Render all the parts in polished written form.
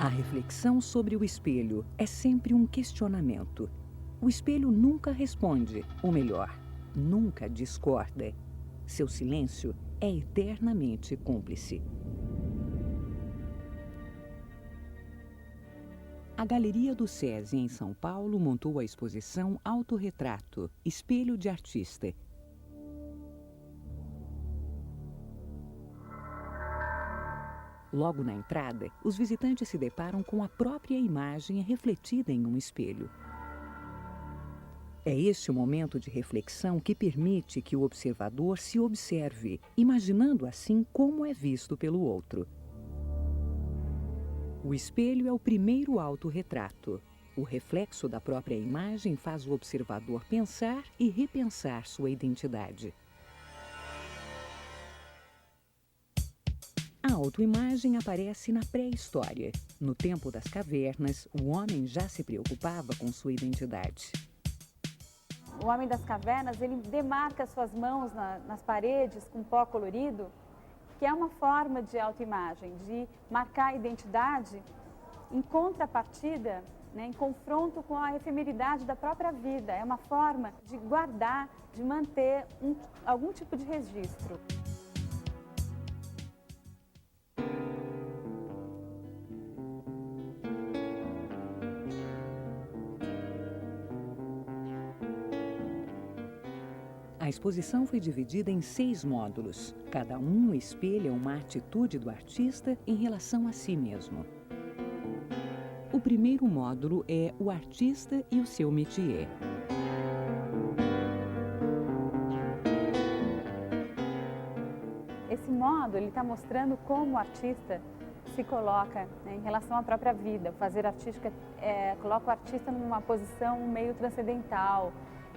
A reflexão sobre o espelho é sempre um questionamento. O espelho nunca responde, ou melhor, nunca discorda. Seu silêncio é eternamente cúmplice. A Galeria do SESI, em São Paulo, montou a exposição Autorretrato, Espelho de Artista. Logo na entrada, os visitantes se deparam com a própria imagem refletida em um espelho. É este o momento de reflexão que permite que o observador se observe, imaginando assim como é visto pelo outro. O espelho é o primeiro autorretrato. O reflexo da própria imagem faz o observador pensar e repensar sua identidade. A autoimagem aparece na pré-história. No tempo das cavernas, o homem já se preocupava com sua identidade. O homem das cavernas, ele demarca suas mãos nas paredes com pó colorido, que é uma forma de autoimagem, de marcar a identidade em contrapartida, em confronto com a efemeridade da própria vida. É uma forma de guardar, de manter algum tipo de registro. A exposição foi dividida em 6 módulos. Cada um espelha uma atitude do artista em relação a si mesmo. O primeiro módulo é o artista e o seu métier. Esse módulo está mostrando como o artista se coloca em relação à própria vida. O fazer artístico coloca o artista numa posição meio transcendental,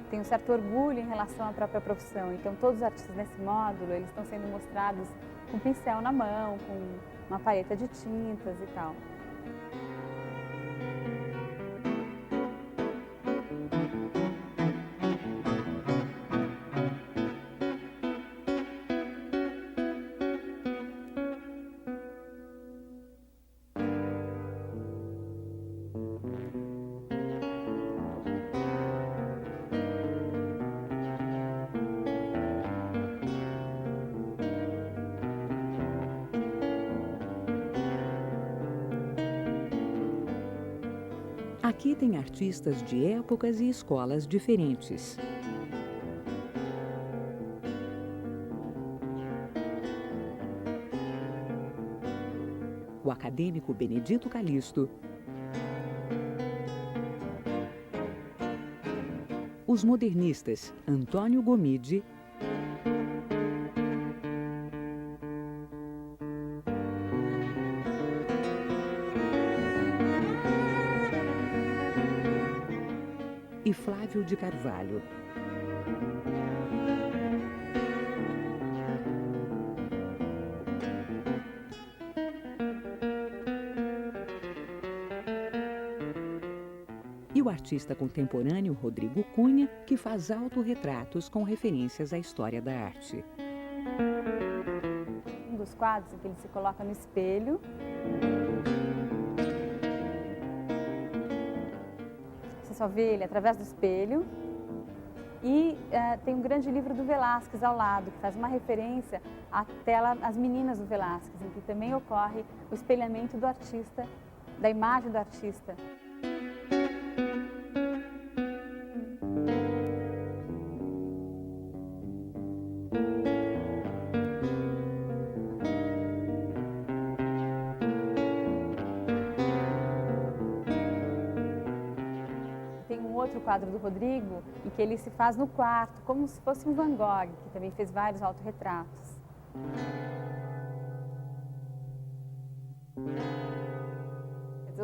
tem um certo orgulho em relação à própria profissão. Então todos os artistas nesse módulo, eles estão sendo mostrados com um pincel na mão, com uma paleta de tintas e tal. Aqui tem artistas de épocas e escolas diferentes. O acadêmico Benedito Calixto, os modernistas Antônio Gomide, e Flávio de Carvalho. E o artista contemporâneo Rodrigo Cunha, que faz autorretratos com referências à história da arte. Um dos quadros em que ele se coloca no espelho. Você só vê ele através do espelho. E tem um grande livro do Velázquez ao lado, que faz uma referência à tela As Meninas do Velázquez, em que também ocorre o espelhamento do artista, da imagem do artista. outro quadro do Rodrigo, em que ele se faz no quarto, como se fosse um Van Gogh, que também fez vários autorretratos.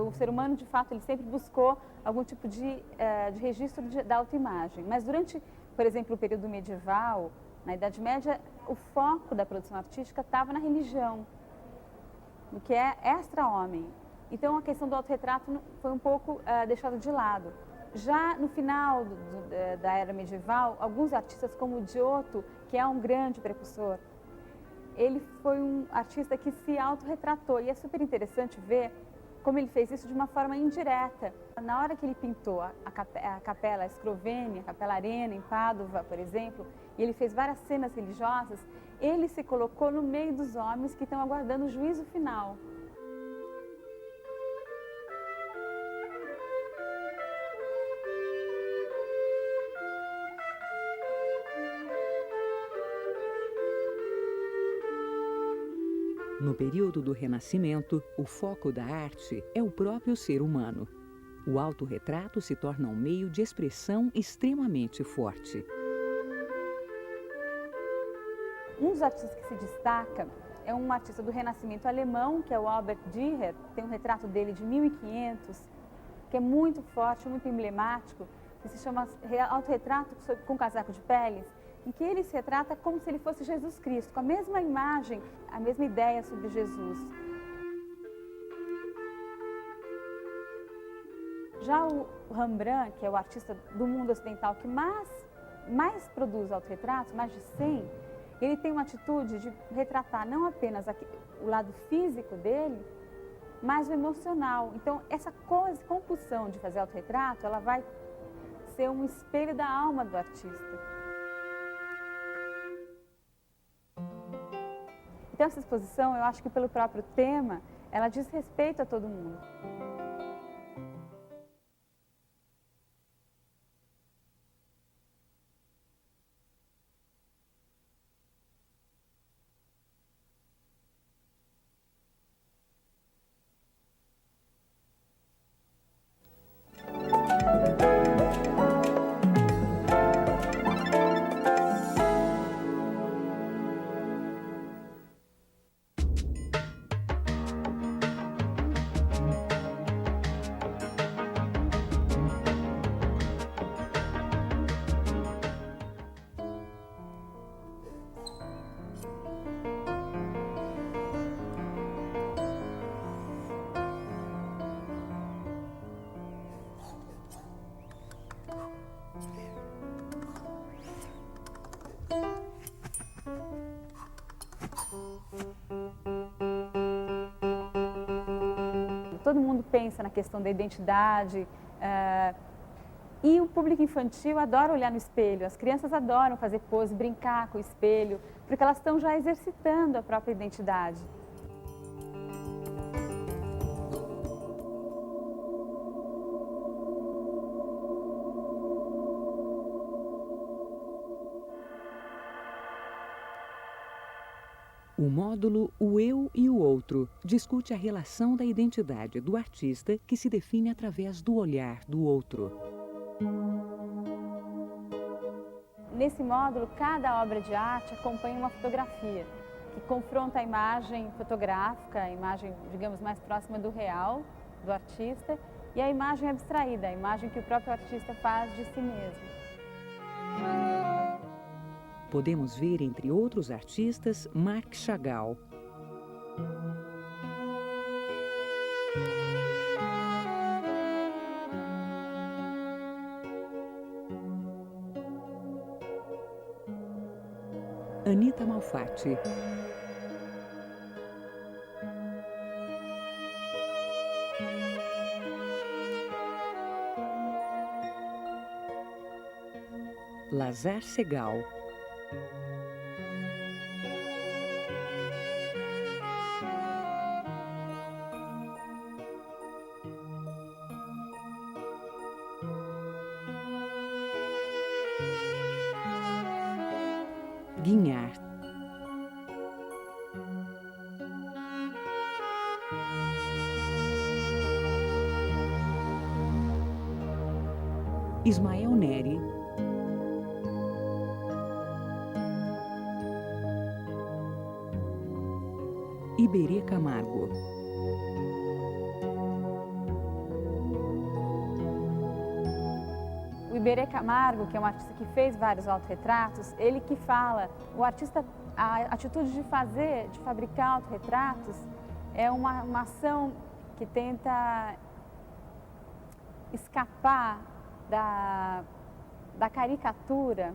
O ser humano, de fato, ele sempre buscou algum tipo de registro da autoimagem. Mas durante, por exemplo, o período medieval, na Idade Média, o foco da produção artística estava na religião, no que é extra-homem. Então, a questão do autorretrato foi um pouco deixada de lado. Já no final da era medieval, alguns artistas, como o Giotto, que é um grande precursor, ele foi um artista que se autorretratou. E é super interessante ver como ele fez isso de uma forma indireta. Na hora que ele pintou a Capela Scrovegni, a Capela Arena, em Pádua, por exemplo, e ele fez várias cenas religiosas, ele se colocou no meio dos homens que estão aguardando o juízo final. No período do Renascimento, o foco da arte é o próprio ser humano. O autorretrato se torna um meio de expressão extremamente forte. Um dos artistas que se destaca é um artista do Renascimento alemão, que é o Albert Dürer. Tem um retrato dele de 1500, que é muito forte, muito emblemático, que se chama Autorretrato com Casaco de Peles, em que ele se retrata como se ele fosse Jesus Cristo, com a mesma imagem, a mesma ideia sobre Jesus. Já o Rembrandt, que é o artista do mundo ocidental que mais produz autorretratos, mais de 100, ele tem uma atitude de retratar não apenas o lado físico dele, mas o emocional. Então, essa compulsão de fazer autorretrato, ela vai ser um espelho da alma do artista. Então, essa exposição, eu acho que pelo próprio tema, ela diz respeito a todo mundo. Todo mundo pensa na questão da identidade, e o público infantil adora olhar no espelho. As crianças adoram fazer pose, brincar com o espelho, porque elas estão já exercitando a própria identidade. O módulo O Eu e o Outro discute a relação da identidade do artista que se define através do olhar do outro. Nesse módulo, cada obra de arte acompanha uma fotografia, que confronta a imagem fotográfica, a imagem, digamos, mais próxima do real, do artista, e a imagem abstraída, a imagem que o próprio artista faz de si mesmo. Podemos ver, entre outros artistas, Marc Chagall. Anita Malfatti. Lazar Segal. Guignard. Ismael Neri, Iberê Camargo. O Iberê Camargo, que é um artista que fez vários autorretratos, ele que fala, o artista, a atitude de fazer, de fabricar autorretratos, é uma ação que tenta escapar da caricatura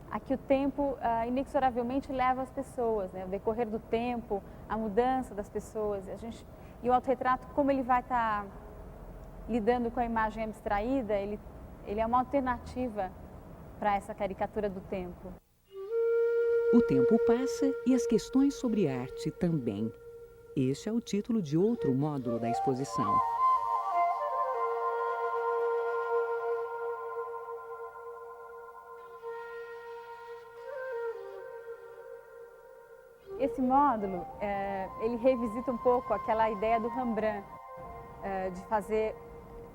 a que o tempo inexoravelmente leva as pessoas, né? O decorrer do tempo, a mudança das pessoas. E o autorretrato, como ele vai estar lidando com a imagem abstraída, ele é uma alternativa para essa caricatura do tempo. O tempo passa e as questões sobre arte também. Este é o título de outro módulo da exposição. Esse módulo, ele revisita um pouco aquela ideia do Rembrandt,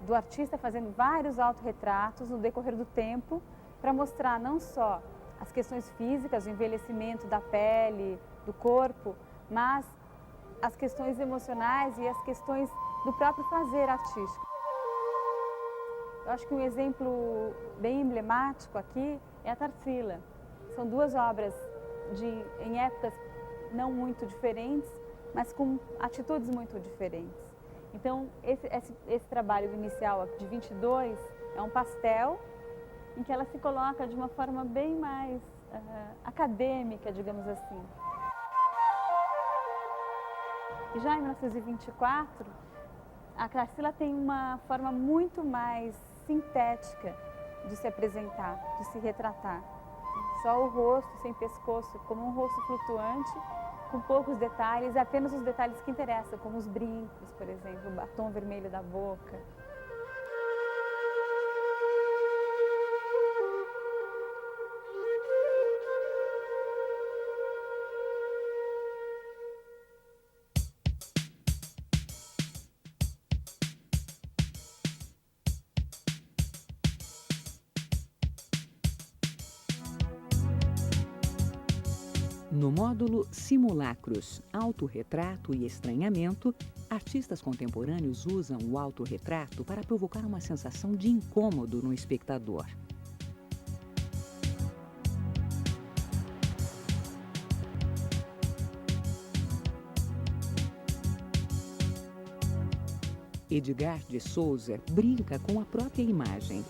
do artista fazendo vários autorretratos no decorrer do tempo, para mostrar não só as questões físicas, o envelhecimento da pele, do corpo, mas as questões emocionais e as questões do próprio fazer artístico. Eu acho que um exemplo bem emblemático aqui é a Tarsila. São duas obras em épocas não muito diferentes, mas com atitudes muito diferentes. Então, esse trabalho inicial de 22 é um pastel em que ela se coloca de uma forma bem mais acadêmica, digamos assim. E já em 1924, a Tarsila tem uma forma muito mais sintética de se apresentar, de se retratar. Só o rosto, sem pescoço, como um rosto flutuante, com poucos detalhes, apenas os detalhes que interessam, como os brincos, por exemplo, o batom vermelho da boca. No módulo Simulacros, Autorretrato e Estranhamento, artistas contemporâneos usam o autorretrato para provocar uma sensação de incômodo no espectador. Edgar de Souza brinca com a própria imagem.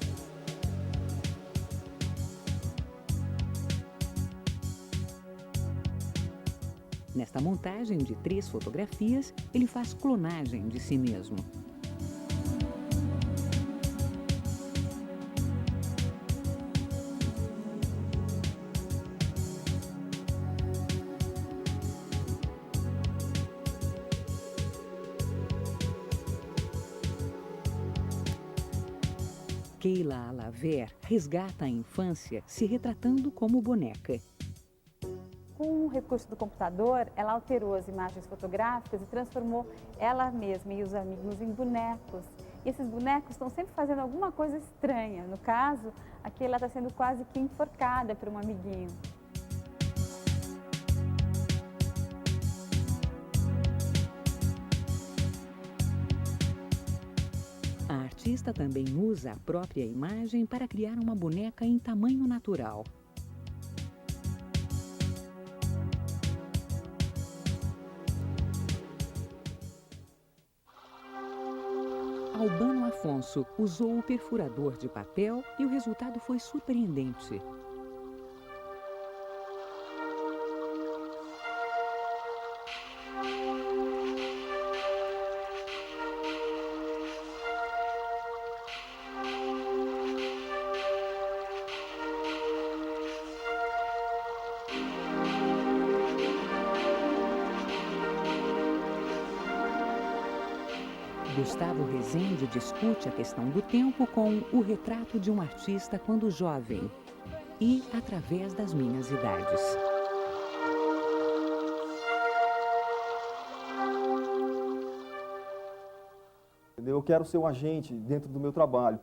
Nesta montagem de 3 fotografias, ele faz clonagem de si mesmo. Keila Alaver resgata a infância se retratando como boneca. Com o recurso do computador, ela alterou as imagens fotográficas e transformou ela mesma e os amigos em bonecos. E esses bonecos estão sempre fazendo alguma coisa estranha. No caso, aqui ela está sendo quase que enforcada por um amiguinho. A artista também usa a própria imagem para criar uma boneca em tamanho natural. Albano Afonso usou o perfurador de papel e o resultado foi surpreendente. Gustavo Rezende discute a questão do tempo com O Retrato de um Artista quando Jovem e Através das Minhas Idades. Eu quero ser um agente dentro do meu trabalho.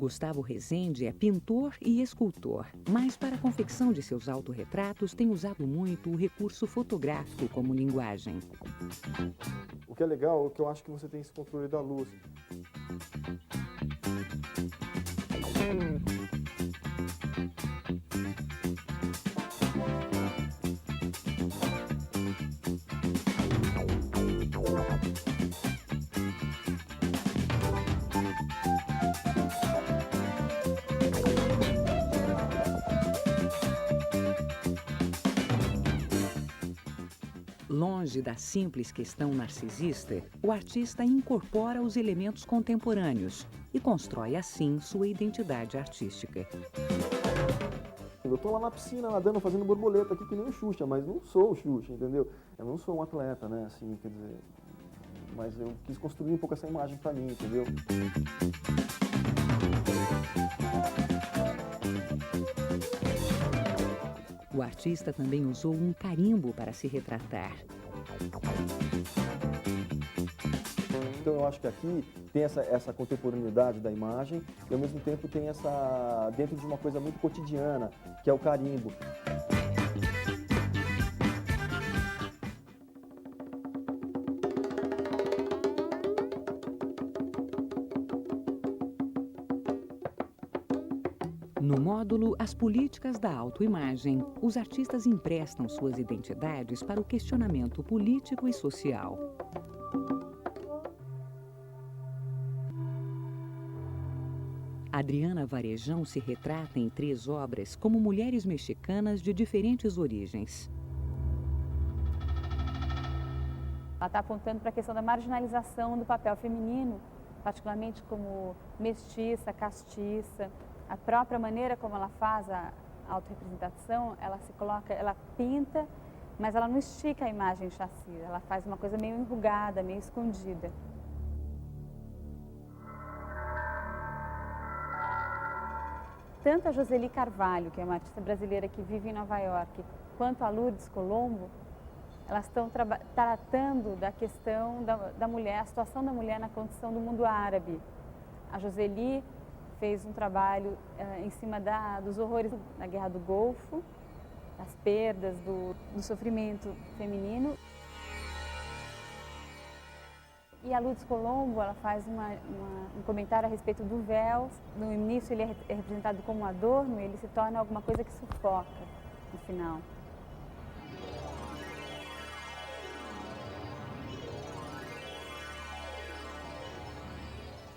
Gustavo Rezende é pintor e escultor, mas para a confecção de seus autorretratos tem usado muito o recurso fotográfico como linguagem. O que é legal é que eu acho que você tem esse controle da luz. Longe da simples questão narcisista, o artista incorpora os elementos contemporâneos e constrói assim sua identidade artística. Eu tô lá na piscina, nadando, fazendo borboleta aqui que nem o Xuxa, mas não sou o Xuxa, entendeu? Eu não sou um atleta, né, assim, quer dizer... Mas eu quis construir um pouco essa imagem pra mim, entendeu? O artista também usou um carimbo para se retratar. Então eu acho que aqui tem essa contemporaneidade da imagem e ao mesmo tempo tem essa... dentro de uma coisa muito cotidiana, que é o carimbo. No módulo As Políticas da Autoimagem, os artistas emprestam suas identidades para o questionamento político e social. Adriana Varejão se retrata em 3 obras como mulheres mexicanas de diferentes origens. Ela está apontando para a questão da marginalização do papel feminino, particularmente como mestiça, castiça. A própria maneira como ela faz a autorrepresentação, ela se coloca, ela pinta, mas ela não estica a imagem chassi, ela faz uma coisa meio enrugada, meio escondida. Tanto a Joseli Carvalho, que é uma artista brasileira que vive em Nova York, quanto a Lourdes Colombo, elas estão tratando da questão da mulher, a situação da mulher na condição do mundo árabe. A Joseli fez um trabalho em cima dos horrores da Guerra do Golfo, das perdas, do sofrimento feminino. E a Lourdes Colombo, ela faz um comentário a respeito do véu. No início ele é representado como um adorno e ele se torna alguma coisa que sufoca no final.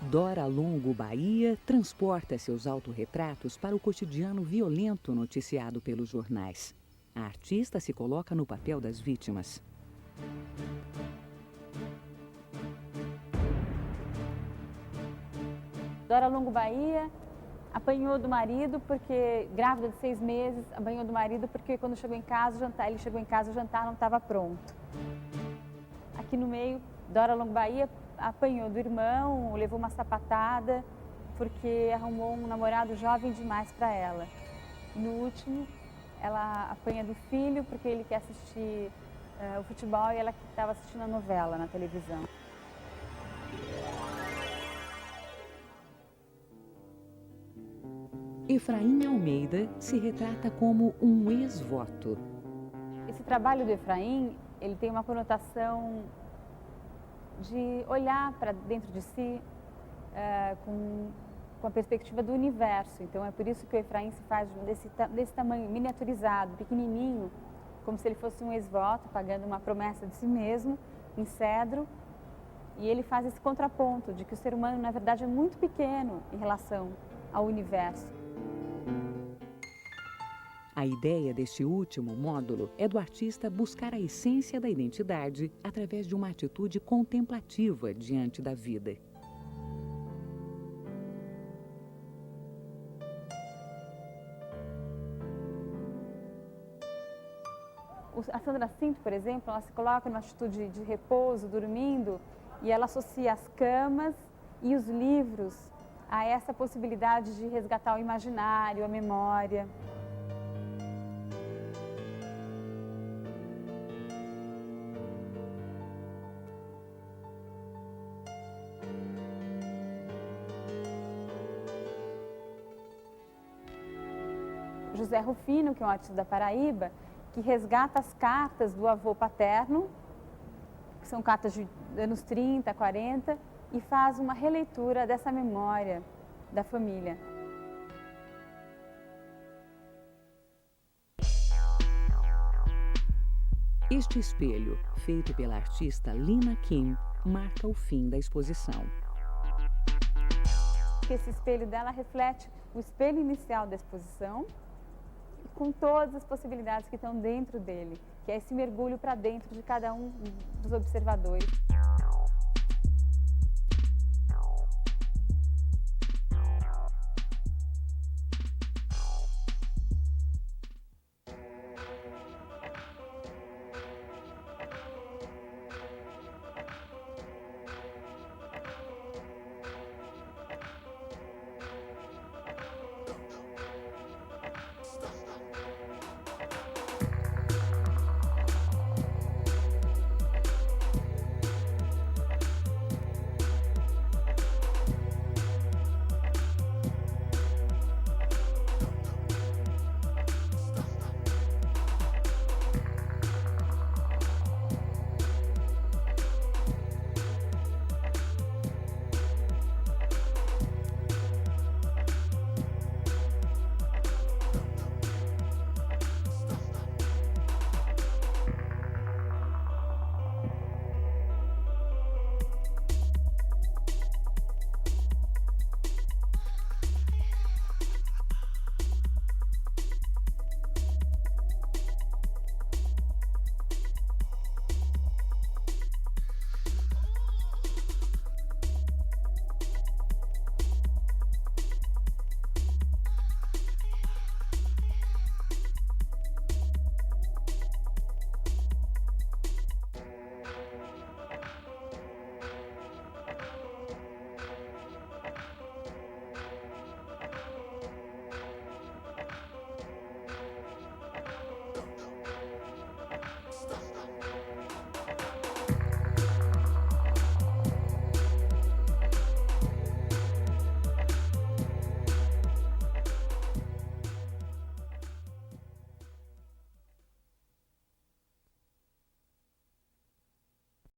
Dora Longo Bahia transporta seus autorretratos para o cotidiano violento noticiado pelos jornais. A artista se coloca no papel das vítimas. Dora Longo Bahia apanhou do marido porque, grávida de 6 meses, apanhou do marido porque quando chegou em casa, ele chegou em casa, o jantar não estava pronto. Aqui no meio, Dora Longo Bahia apanhou do irmão, levou uma sapatada porque arrumou um namorado jovem demais para ela. E no último, ela apanha do filho porque ele quer assistir o futebol e ela estava assistindo a novela na televisão. Efraim Almeida se retrata como um ex-voto. Esse trabalho do Efraim, ele tem uma conotação de olhar para dentro de si com a perspectiva do universo. Então é por isso que o Efraim se faz desse tamanho, miniaturizado, pequenininho, como se ele fosse um ex-voto, pagando uma promessa de si mesmo, em cedro. E ele faz esse contraponto de que o ser humano, na verdade, é muito pequeno em relação ao universo. A ideia deste último módulo é do artista buscar a essência da identidade através de uma atitude contemplativa diante da vida. A Sandra Cinto, por exemplo, ela se coloca numa atitude de repouso, dormindo, e ela associa as camas e os livros a essa possibilidade de resgatar o imaginário, a memória. José Rufino, que é um artista da Paraíba, que resgata as cartas do avô paterno, que são cartas de anos 30, 40, e faz uma releitura dessa memória da família. Este espelho, feito pela artista Lina Kim, marca o fim da exposição. Esse espelho dela reflete o espelho inicial da exposição, com todas as possibilidades que estão dentro dele, que é esse mergulho para dentro de cada um dos observadores.